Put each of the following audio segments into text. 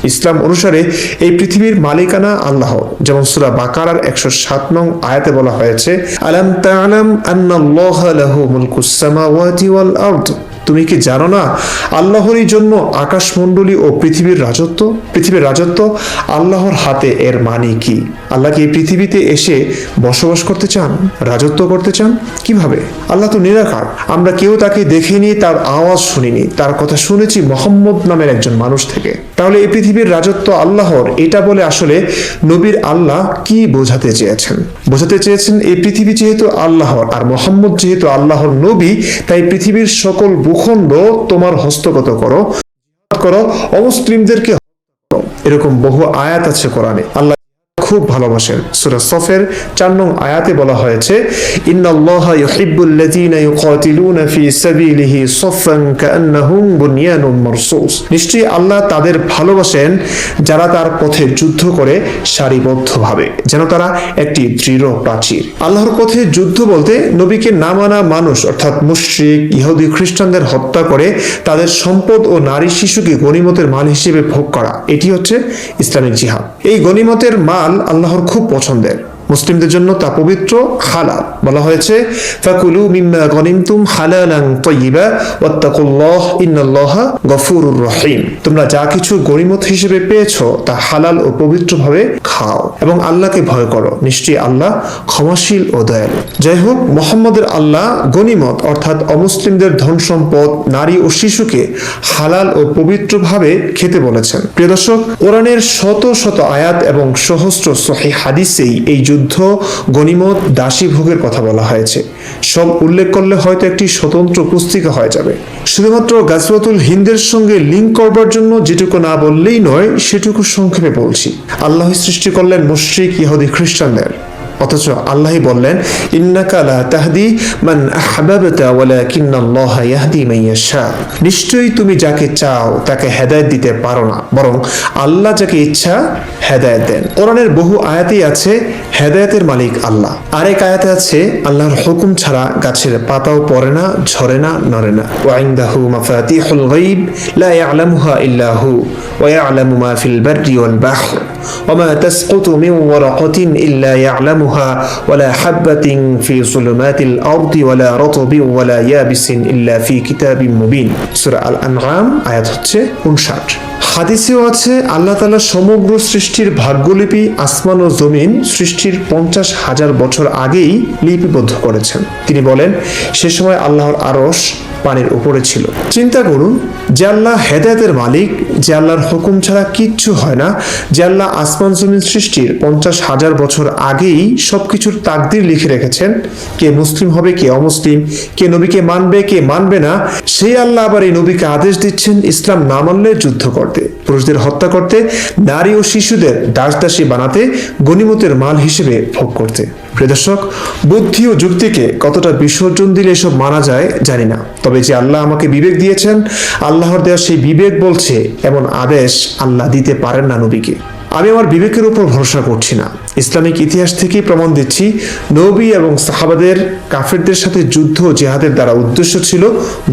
ইসলাম অনুসারে এই পৃথিবীর মালিকানা আল্লাহ, যেমন সূরা বাকারার 107 নং আয়াতে বলা হয়েছে, আলাম তা'লাম আন্নাল্লাহা লাহু মুলকুস সামাওয়াতি ওয়াল আরদ, তুমি কি জানো না আল্লাহরই জন্য আকাশমণ্ডলী ও পৃথিবীর রাজত্ব আল্লাহর হাতে। এর মানে কি? আল্লাহ কি এই পৃথিবীতে এসে বসবাস করতে চান, রাজত্ব করতে চান? কিভাবে? আল্লাহ তো নিরাকার, আমরা কেউ তাকে দেখিনি, তার আওয়াজ শুনিনি, তার কথা শুনেছি মুহাম্মদ নামের একজন মানুষ থেকে। তাহলে এই পৃথিবীর রাজত্ব আল্লাহর, এটা বলে আসলে নবীর আল্লাহ কি বোঝাতে চেয়েছেন এই পৃথিবী যেহেতু আল্লাহর আর মুহাম্মদ যেহেতু আল্লাহর নবী, তাই পৃথিবীর সকল ভূখণ্ড তোমার হস্তগত করো, অমুসলিমদেরকে এরকম বহু আয়াত আছে কোরআনে। আল্লাহ খুব ভালোবাসেন। সূরা সফের 4 নং আয়াতে বলা হয়েছে, ইন্নাল্লাহা ইউহিব্বুল্লাযীনা ইউকাতিলুনা ফী সাবিলিহি সাফফান কাআন্নাহুম বুনয়ানুম মারসুস, নিশ্চয়ই আল্লাহ তাদের ভালোবাসেন যারা তার পথে যুদ্ধ করে সারিবদ্ধভাবে, যেন তারা একটি দৃঢ় প্রাচীর। আল্লাহর পথে যুদ্ধ বলতে নবীকে না মানা মানুষ অর্থাৎ মুশরিক, ইহুদি, খ্রিস্টানদের হত্যা করে তাদের সম্পদ ও নারী শিশুকে গনিমতের মাল হিসেবে ভোগ করা, এটি হচ্ছে ইসলামিক জিহাদ। এই গনিমতের মাল আল্লাহর খুব পছন্দের, মুসলিমদের জন্য তা পবিত্র, হালাল। বলা হয়েছে, ফাকুলু মিম্মা গনিমতুম হালালান তাইয়্যিবা ওয়াত্তাকুল্লাহ ইন্নাল্লাহা গফুরুর রহিম, তোমরা যা কিছু গনিমত হিসেবে পেয়েছো তা হালাল ও পবিত্রভাবে খাও এবং আল্লাহকে ভয় করো, নিশ্চয়ই আল্লাহ ক্ষমাশীল ও দয়ালু। যাই হোক, মুহাম্মদের আল্লাহ গনিমত অর্থাৎ অমুসলিমদের ধন সম্পদ, নারী ও শিশুকে হালাল ও পবিত্রভাবে খেতে বলেছেন। প্রিয় দর্শক, কোরআনের শত শত আয়াত এবং সহস্র সহিহ হাদিসেই এই যুদ্ধ, গনিমত, দাসী ভোগের কথা বলা হয়েছে। সব উল্লেখ করলে হয়তো একটি স্বতন্ত্র পুস্তিকা হয়ে যাবে। শুধুমাত্র গাজওয়াতুল হিন্দের সঙ্গে লিঙ্ক করবার জন্য যেটুকু না বললেই নয়, সেটুকু সংক্ষেপে বলছি। আল্লাহ সৃষ্টি করলেন মুশরিক, ইহুদি, খ্রিস্টানদের, অথচ আল্লাহই বললেন, ইন্নাকা লা তাহদি মান আহবাবতা ওয়ালাকিন্নাল্লাহা ইয়াহদি মান ইয়াশা, নিশ্চয়ই তুমি যাকে চাও তাকে হেদায়েত দিতে পারো না, বরং আল্লাহ যাকে ইচ্ছা হেদায়েত দেন। কোরআনের বহু আয়াতেই আছে হেদায়েতের মালিক আল্লাহ। আরেক আয়াতে আছে, আল্লাহর হুকুম ছাড়া গাছের পাতাও পড়ে না, ঝরে না, নড়ে না। ওয়া ইনদাহু মাফাতিহুল গায়ব লা ইয়ালামুহা ইল্লা হু ওয়া ইয়ালামু মা ফিল বাররি ওয়াল বাহর ওয়া মা তাসকুতু মিন ওয়ারাকাতিন ইল্লা ইয়ালামু ওয়ালা হাববাতিন ফি যুলুমাতিল আরদি ওয়ালা রাতবিন ওয়ালা ইয়াবিসিন ইল্লা ফি কিতাবিম মুবিন। সূরা আল আনআম আয়াত হচ্ছে 59। হাদিসেও আছে, আল্লাহ তাআলা সমগ্র সৃষ্টির ভাগ্যলিপি আসমান ও জমিন সৃষ্টির 50,000 বছর আগেই লিপিবদ্ধ করেছেন। তিনি বলেন, সে সময় আল্লাহর আরশ পানির উপরে ছিল। চিন্তা করুন, যে আল্লাহ হেদায়েতের মালিক, যে আল্লাহর হুকুম ছাড়া কিচ্ছু হয় না, যে আল্লাহ আসমান জমিন সৃষ্টির 50,000 বছর আগেই সবকিছুর তাকদীর লিখে রেখেছেন, কে মুসলিম হবে, কে অমুসলিম, কে নবীকে মানবে, কে মানবে না, সেই আল্লাহ আবার এই নবীকে আদেশ দিচ্ছেন ইসলাম না মানলে যুদ্ধ করতে, পুরুষদের হত্যা করতে, নারী ও শিশুদের দাসদাসী বানাতে, গনিমতের মাল হিসেবে ভোগ করতে। প্রিয় দর্শক, বুদ্ধি ও যুক্তিকে কতটা বিসর্জন দিলে এসব মানা যায় জানি না, তবে যে আল্লাহ আমাকে বিবেক দিয়েছেন, আল্লাহর দেওয়া সেই বিবেক বলছে এমন আদেশ আল্লাহ দিতে পারেন না নবীকে। আমি আমার বিবেকের উপর ভরসা করছি না, ইসলামিক ইতিহাস থেকেই প্রমাণ দিচ্ছি, নবী এবং সাহাবাদের কাফেরদের সাথে যুদ্ধ ও জিহাদের দ্বারা উদ্দেশ্য ছিল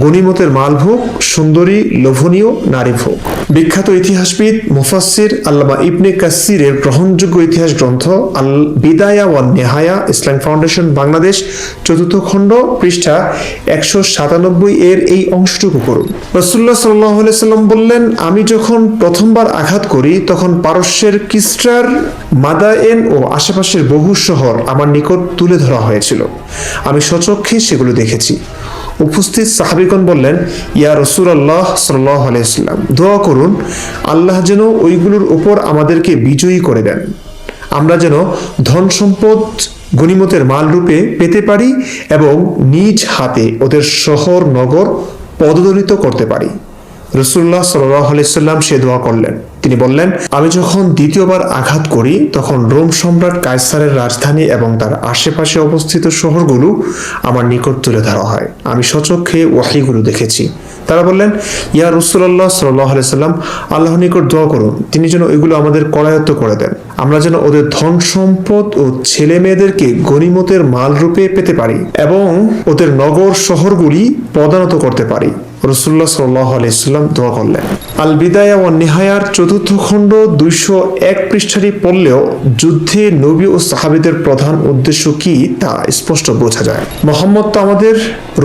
গনিমতের মালভোগ, সুন্দরী, লোভনীয় নারী ভোগ। বিখ্যাত ইতিহাসবিদ মুফাসসির আল্লামা ইবনে কাসিরের গ্রহণযোগ্য ইতিহাস গ্রন্থ আল বিদায়া ওয়ান নেহায়া, ইসলাম ফাউন্ডেশন বাংলাদেশ, 4th খণ্ড, পৃষ্ঠা 197 এর এই অংশটুকু করুন। রাসূলুল্লাহ সাল্লাল্লাহু আলাইহি সাল্লাম বললেন, আমি যখন প্রথমবার আঘাত করি তখন পারস্যের কিসরার মাদায়েন ও আশেপাশের বহু শহর আমার নিকট তুলে ধরা হয়েছিল, আমি স্বচক্ষে সেগুলো দেখেছি। উপস্থিত সাহাবীগণ বললেন, ইয়া রাসূলুল্লাহ সাল্লাল্লাহু আলাইহি ওয়াসাল্লাম, দোয়া করুন আল্লাহ যেন ওইগুলোর উপর আমাদেরকে বিজয়ী করে দেন, আমরা যেন ধন সম্পদ গনিমতের মাল রূপে পেতে পারি এবং নিজ হাতে ওদের শহর নগর পদদলিত করতে পারি। রাসূলুল্লাহ সাল্লাল্লাহু আলাইহি ওয়াসাল্লাম সে দোয়া করলেন। তিনি বললেন, আমি যখন দ্বিতীয়বার আঘাত করি তখন রোম সম্রাট কায়সারের রাজধানী এবং তার আশেপাশে অবস্থিত শহরগুলো আমার নিকট তুলে ধরা হয়, আমি স্বচক্ষে ওয়াহীগুলো দেখেছি। তারা বললেন, ইয়া রাসূলুল্লাহ সাল্লাল্লাহু আলাইহি ওয়াসাল্লাম, আল্লাহর নিকট দোয়া করুন তিনি যেন এগুলো আমাদের করায়ত্ত করে দেন, আমরা যেন ওদের ধন সম্পদ ও ছেলে মেয়েদেরকে গনিমতের মাল রূপে পেতে পারি এবং ওদের নগর শহরগুলি পদানত করতে পারি। রাসূলুল্লাহ সাল্লাল্লাহু আলাইহি ওয়াসাল্লাম দোয়া করলেন। আল বিদায়া ওয়ান নিহায়ার 4th খণ্ড 201 পৃষ্ঠাটি পড়লেও যুদ্ধে নবী ও সাহাবীদের প্রধান উদ্দেশ্য কি তা স্পষ্ট বোঝা যায়। মুহাম্মদ তো আমাদের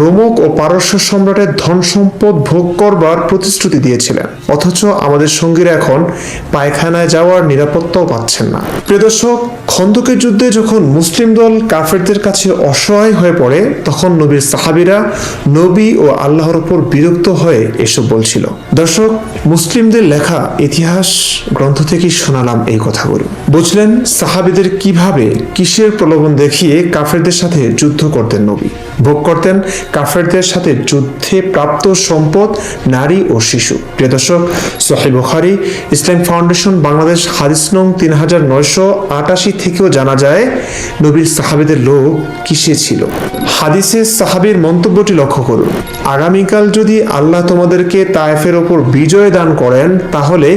রোমক ও পারস্য সম্রাটের ধন সম্পদ ভোগ করবার প্রতিশ্রুতি দিয়েছিলেন, অথচ আমাদের সঙ্গীরা এখন পায়খানায় যাওয়ার নিরাপত্তাও পাচ্ছেন না। প্রিয় দর্শক, খন্দকের যুদ্ধে যখন মুসলিম দল কাফেরদের কাছে অসহায় হয়ে পড়ে তখন নবীর সাহাবীরা নবী ও আল্লাহর উপর বিরক্ত হয়ে এসব বলছিল। দর্শক, মুসলিমদের লেখা ইতিহাস গ্রন্থ থেকে শোনালাম এই কথাগুলো। বুঝলেন সাহাবীদের কিভাবে কিসের প্রলোভন দেখিয়ে কাফেরদের সাথে যুদ্ধ করতেন নবী, ভোগ করতেন কাফেরদের সাথে যুদ্ধে প্রাপ্ত সম্পদ, নারী ও শিশু। প্রিয় দর্শক, সহিহ বুখারী ইসলাম ফাউন্ডেশন বাংলাদেশ হাদিস নং 3988 থেকেও জানা যায় নবীর সাহাবীদের লোভ কিসে ছিল। হাদিসে সাহাবীর মন্তব্যটি লক্ষ্য করুন, আগামীকাল যদি আল্লাহ তোমাদেরকে তায়েফের ওপর বিজয় দান করেন তাহলে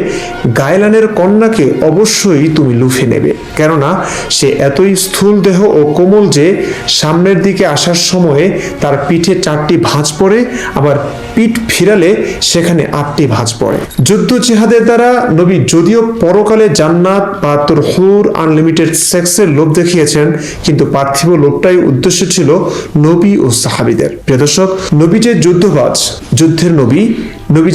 গায়লানের কন্যাকে অবশ্যই তুমি লুফে নেবে, কেননা সে এতই স্থূল দেহ ও কোমল যে সামনের দিকে আসার সময়ে তার পিঠে 4টি ভাঁজ পড়ে, আবার পিঠ ফিরালে সেখানে 8টি ভাঁজ পড়ে। যুদ্ধ জিহাদের দ্বারা নবী যদিও পরকালে জান্নাত বা হুর আনলিমিটেড সেক্সের লোভ দেখিয়েছেন, কিন্তু পার্থিব লোভটাই উদ্দেশ্য ছিল নবী ও সাহাবীদের। প্রিয় দর্শক, নবী যে যুদ্ধবাজ, যুদ্ধের নবী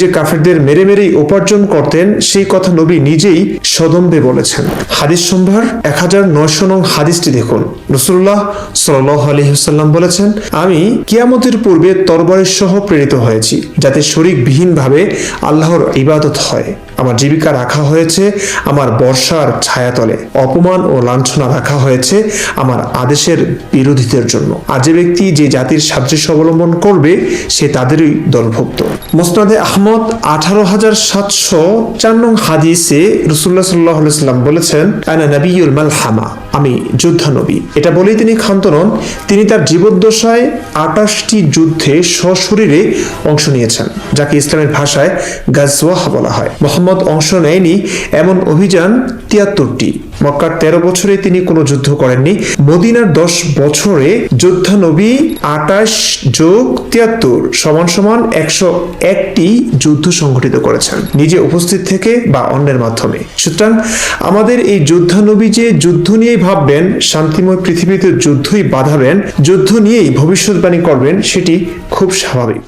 যে কাফেরদের মেরে মেরেই উপার্জন করতেন সেই কথা নবী নিজেই সদম্বে বলেছেন। হাদিস সম্ভার 1900 নং হাদিসটি দেখুন। রাসূলুল্লাহ সাল্লাল্লাহু আলাইহি ওয়াসাল্লাম বলেছেন, আমি কিয়ামতের পূর্বে তরবারি সহ প্রেরিত হয়েছি যাতে শরীকবিহীন ভাবে আল্লাহর ইবাদত হয়। আমার জীবিকা রাখা হয়েছে আমার বর্ষার ছায়াতলে, অপমান ও লাঞ্ছনা রাখা হয়েছে আমার আদেশের বিরোধীদের জন্য। আর যে ব্যক্তি যে জাতির সাদৃশ্য অবলম্বন করবে সে তাদেরই দলভুক্ত। মুসনাদে আহমদ 18704 নং হাদিসে রাসূলুল্লাহ সাল্লাল্লাহু আলাইহি ওয়াসাল্লাম বলেছেন, আনা নাবিয়ুল মালহামা, আমি যোদ্ধা নবী। এটা বলেই তিনি ক্ষান্ত নন, তিনি তার জীবদ্দশায় 28টি যুদ্ধে সশরীরে অংশ নিয়েছেন, যাকে ইসলামের ভাষায় গাজওয়াহ বলা হয়। মুহাম্মদ অংশ নেয়নি এমন অভিযান 73টি। মক্কার 13 বছরে তিনি কোনো যুদ্ধ করেননি। মদিনার 10 বছরে যোদ্ধা নবী 28 যোগ 73 সমান 101টি যুদ্ধ সংঘটিত করেছেন, নিজে উপস্থিত থেকে বা অন্যের মাধ্যমে। সুতরাং আমাদের এই যোদ্ধা নবী যে যুদ্ধ নিয়েই ভাববেন, শান্তিময় পৃথিবীতে যুদ্ধই বাঁধাবেন, যুদ্ধ নিয়েই ভবিষ্যৎবাণী করবেন, সেটি খুব স্বাভাবিক।